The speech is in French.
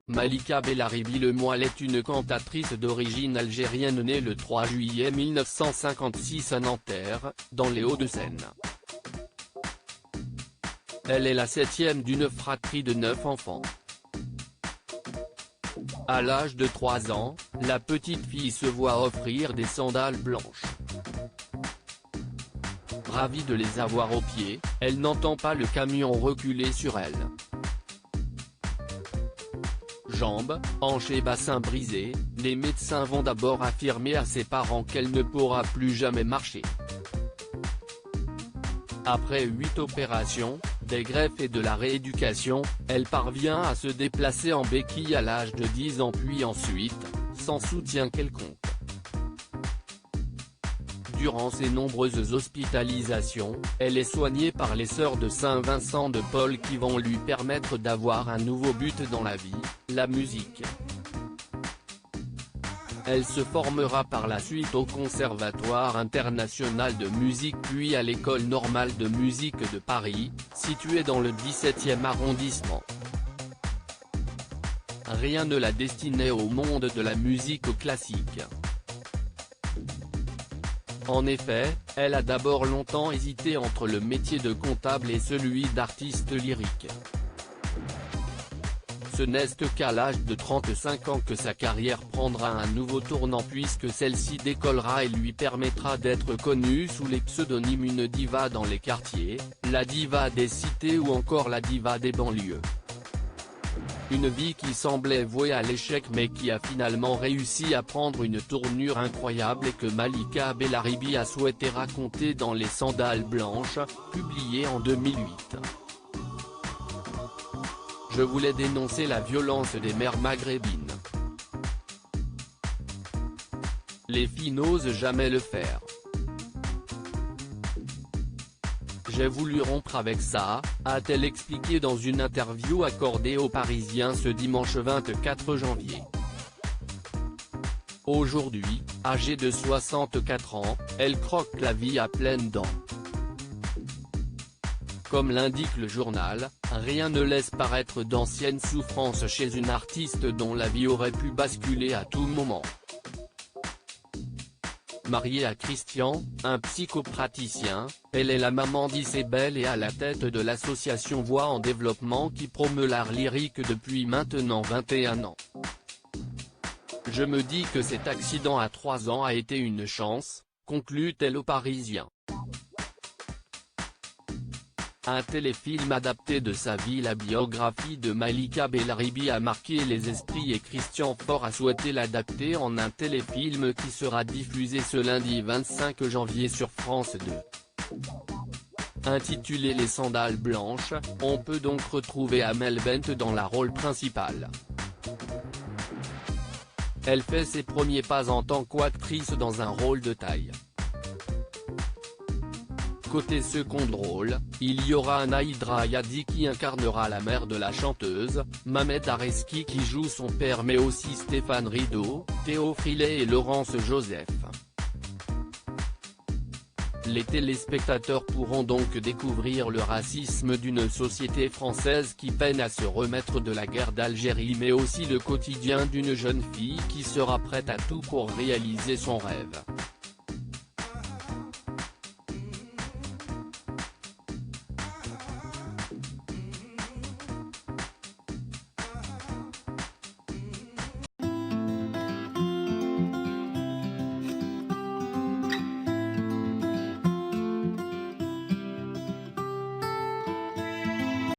Malika Bellaribi Lemoyle est une cantatrice d'origine algérienne née le 3 juillet 1956 à Nanterre, dans les Hauts-de-Seine. Elle est la septième d'une fratrie de 9 enfants. À l'âge de 3 ans, la petite fille se voit offrir des sandales blanches. Ravie de les avoir aux pieds, elle n'entend pas le camion reculer sur elle. Jambes, hanches et bassin brisés, les médecins vont d'abord affirmer à ses parents qu'elle ne pourra plus jamais marcher. Après 8 opérations, des greffes et de la rééducation, elle parvient à se déplacer en béquille à l'âge de 10 ans puis ensuite, sans soutien quelconque. Durant ses nombreuses hospitalisations, elle est soignée par les sœurs de Saint-Vincent de Paul qui vont lui permettre d'avoir un nouveau but dans la vie, la musique. Elle se formera par la suite au Conservatoire international de musique puis à l'École normale de musique de Paris, située dans le 17e arrondissement. Rien ne la destinait au monde de la musique classique. En effet, elle a d'abord longtemps hésité entre le métier de comptable et celui d'artiste lyrique. Ce n'est qu'à l'âge de 35 ans que sa carrière prendra un nouveau tournant puisque celle-ci décollera et lui permettra d'être connue sous les pseudonymes une diva dans les quartiers, la diva des cités ou encore la diva des banlieues. Une vie qui semblait vouée à l'échec mais qui a finalement réussi à prendre une tournure incroyable et que Malika Bellaribi a souhaité raconter dans Les Sandales Blanches, publié en 2008. Je voulais dénoncer la violence des mères maghrébines. Les filles n'osent jamais le faire. J'ai voulu rompre avec ça, a-t-elle expliqué dans une interview accordée aux Parisiens ce dimanche 24 janvier. Aujourd'hui, âgée de 64 ans, elle croque la vie à pleines dents. Comme l'indique le journal, rien ne laisse paraître d'anciennes souffrances chez une artiste dont la vie aurait pu basculer à tout moment. Mariée à Christian, un psychopraticien, elle est la maman d'Isabelle et à la tête de l'association Voix en Développement qui promeut l'art lyrique depuis maintenant 21 ans. Je me dis que cet accident à 3 ans a été une chance, conclut-elle aux Parisiens. Un téléfilm adapté de sa vie. La biographie de Malika Bellaribi a marqué les esprits et Christian Faure a souhaité l'adapter en un téléfilm qui sera diffusé ce lundi 25 janvier sur France 2. Intitulé Les Sandales Blanches, on peut donc retrouver Amel Bent dans le rôle principal. Elle fait ses premiers pas en tant qu'actrice dans un rôle de taille. Côté second rôle, il y aura Naïdra Ayadi qui incarnera la mère de la chanteuse, Mamed Areski qui joue son père mais aussi Stéphane Rideau, Théo Frilet et Laurence Joseph. Les téléspectateurs pourront donc découvrir le racisme d'une société française qui peine à se remettre de la guerre d'Algérie mais aussi le quotidien d'une jeune fille qui sera prête à tout pour réaliser son rêve.